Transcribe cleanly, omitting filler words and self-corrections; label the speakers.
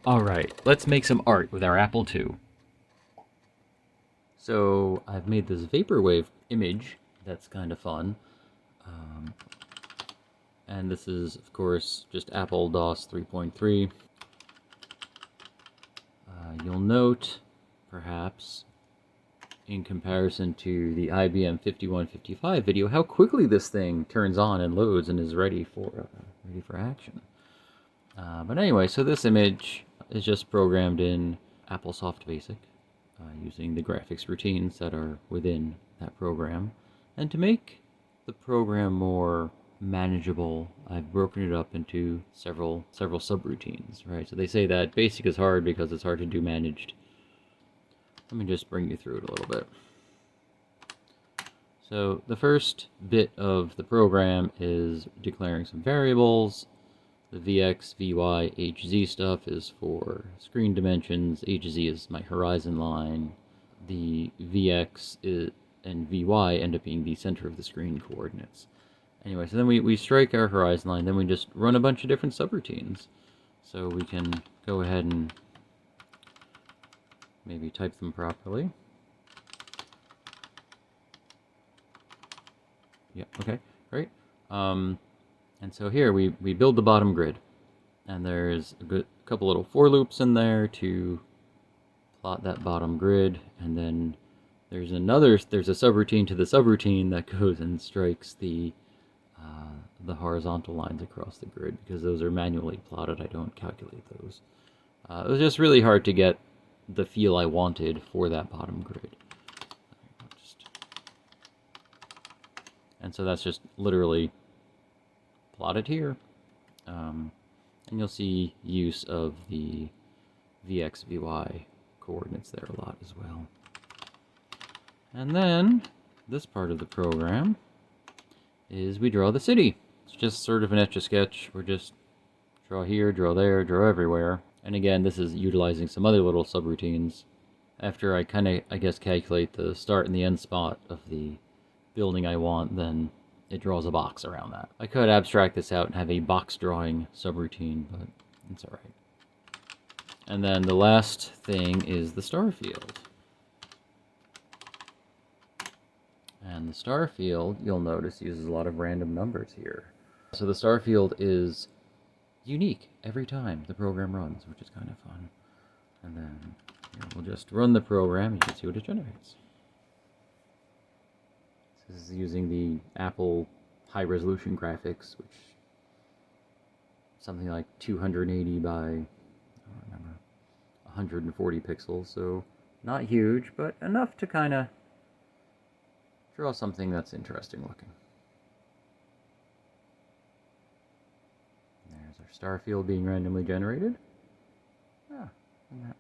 Speaker 1: Alright, let's make some art with our Apple II. So I've made this Vaporwave image that's kind of fun. And this is, of course, just Apple DOS 3.3. You'll note, perhaps, in comparison to the IBM 5155 video, how quickly this thing turns on and loads and is ready for action. But anyway, so this image is just programmed in AppleSoft BASIC using the graphics routines that are within that program. And to make the program more manageable, I've broken it up into several subroutines, right? So they say that basic is hard because it's hard to do managed. Let me just bring you through it a little bit. So the first bit of the program is declaring some variables. The VX, VY, HZ stuff is for screen dimensions. HZ is my horizon line. The VX and VY end up being the center of the screen coordinates. Anyway, so then we strike our horizon line, then we just run a bunch of different subroutines. So we can go ahead and maybe type them properly. Yeah, okay, great. And so here we build the bottom grid. And there's a couple little for loops in there to plot that bottom grid. And then there's a subroutine to the subroutine that goes and strikes the horizontal lines across the grid, because those are manually plotted. I don't calculate those. It was just really hard to get the feel I wanted for that bottom grid. And so that's just literally plotted here. And you'll see use of the VX, VY coordinates there a lot as well. And then this part of the program is we draw the city. It's just sort of an Etch-a-Sketch. We're just draw here, draw there, draw everywhere. And again, this is utilizing some other little subroutines. After I kind of, I guess, calculate the start and the end spot of the building I want, then it draws a box around that. I could abstract this out and have a box drawing subroutine, but it's alright. And then the last thing is the star field. And the star field, you'll notice, uses a lot of random numbers here. So the star field is unique every time the program runs, which is kind of fun. And then here we'll just run the program. You can see what it generates. This is using the Apple high-resolution graphics, which is something like 280 by, I don't remember, 140 pixels. So not huge, but enough to kind of draw something that's interesting looking. There's our star field being randomly generated. Ah, isn't that